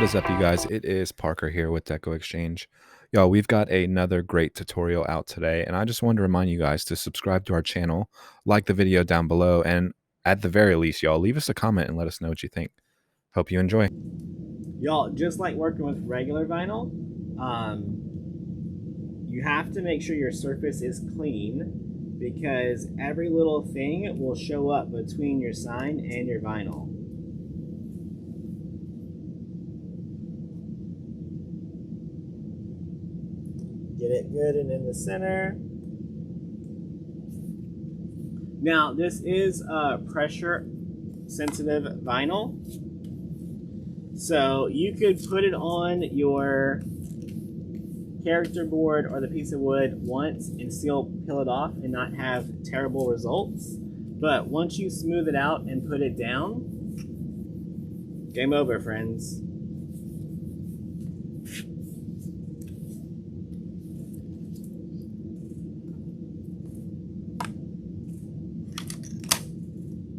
is up, you guys? It is Parker here with Deco Exchange. Y'all, we've got another great tutorial out today, and I just wanted to remind you guys to subscribe to our channel, like the video down below, and at the very least, y'all, leave us a comment and let us know what you think. Hope you enjoy. Y'all, just like working with regular vinyl, you have to make sure your surface is clean because every little thing will show up between your sign and your vinyl. Get it good and in the center. Now, this is pressure sensitive vinyl. So you could put it on your character board or the piece of wood once and still peel it off and not have terrible results. But once you smooth it out and put it down, game over, friends.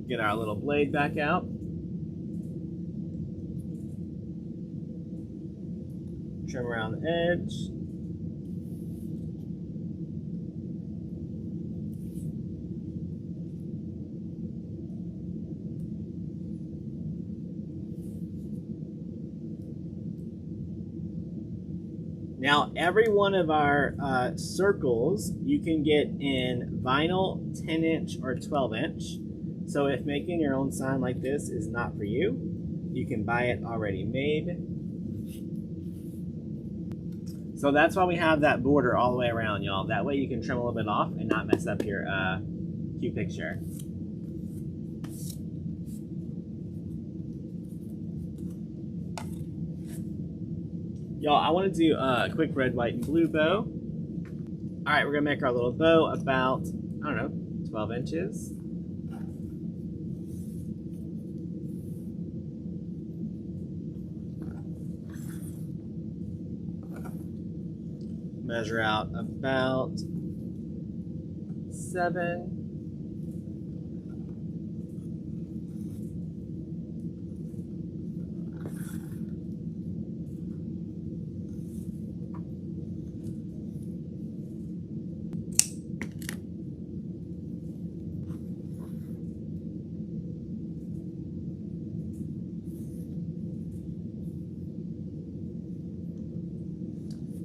Get our little blade back out. Trim around the edge. Now, every one of our circles you can get in vinyl 10-inch or 12-inch. So if making your own sign like this is not for you, you can buy it already made. So that's why we have that border all the way around, y'all. That way you can trim a little bit off and not mess up your cute picture. Y'all, I want to do a quick red, white, and blue bow. All right, we're gonna make our little bow about, I don't know, 12 inches. Measure out about 7.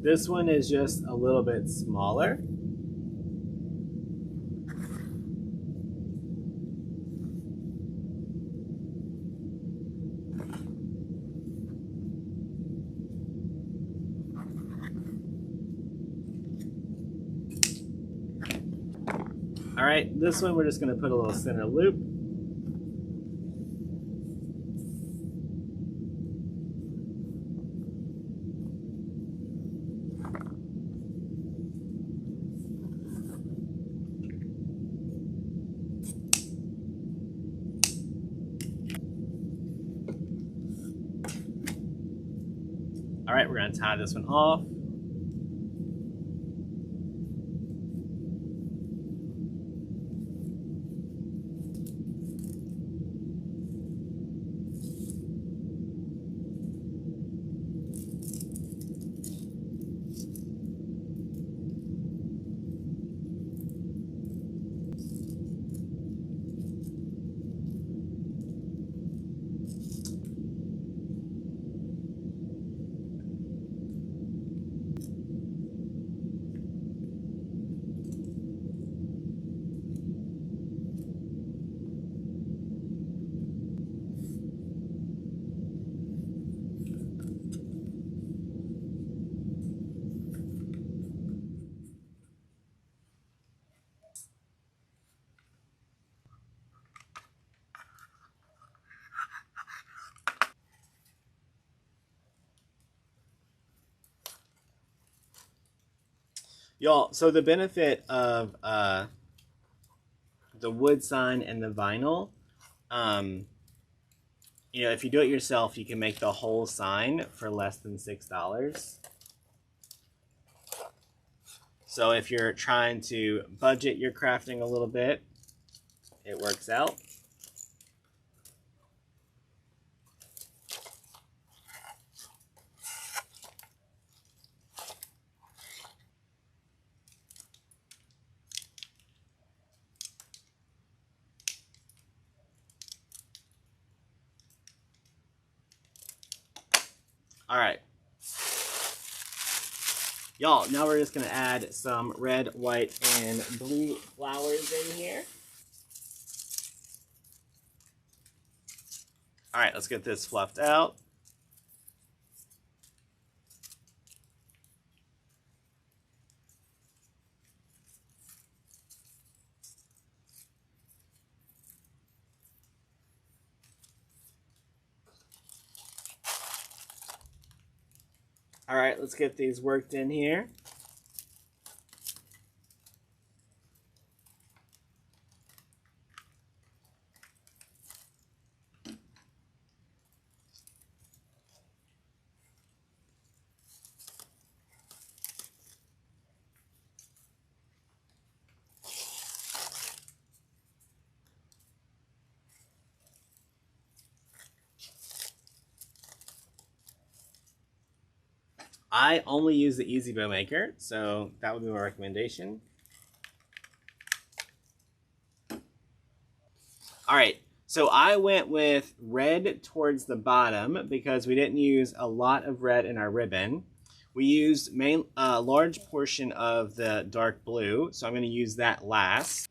This one is just a little bit smaller. All right, this one we're just gonna put a little center loop. All right, we're gonna tie this one off. Y'all, so the benefit of the wood sign and the vinyl, you know, if you do it yourself, you can make the whole sign for less than $6. So if you're trying to budget your crafting a little bit, it works out. All right. Y'all, now we're just gonna add some red, white, and blue flowers in here. All right, let's get this fluffed out. All right, let's get these worked in here. I only use the Easy Bow Maker, so that would be my recommendation. All right, so I went with red towards the bottom because we didn't use a lot of red in our ribbon. We used a large portion of the dark blue, so I'm going to use that last.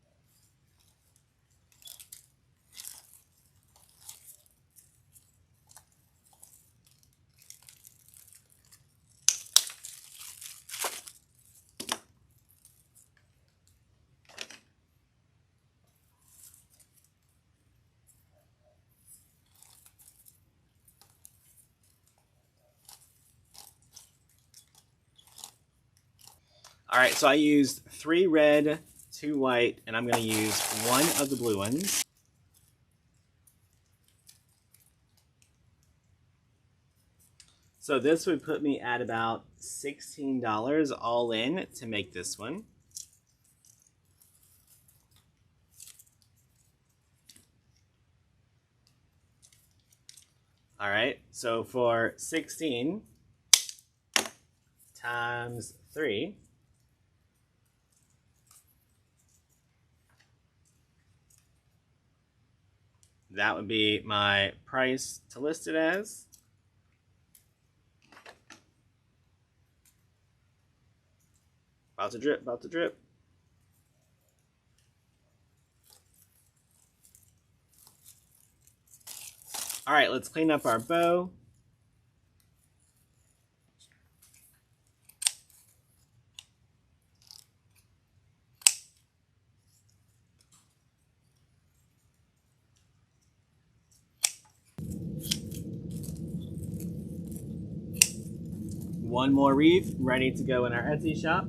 All right, so I used 3 red, 2 white, and I'm going to use 1 of the blue ones. So this would put me at about $16 all in to make this one. All right, so for 16 times 3, that would be my price to list it as. About to drip, about to drip. All right, let's clean up our bow. One more wreath ready to go in our Etsy shop.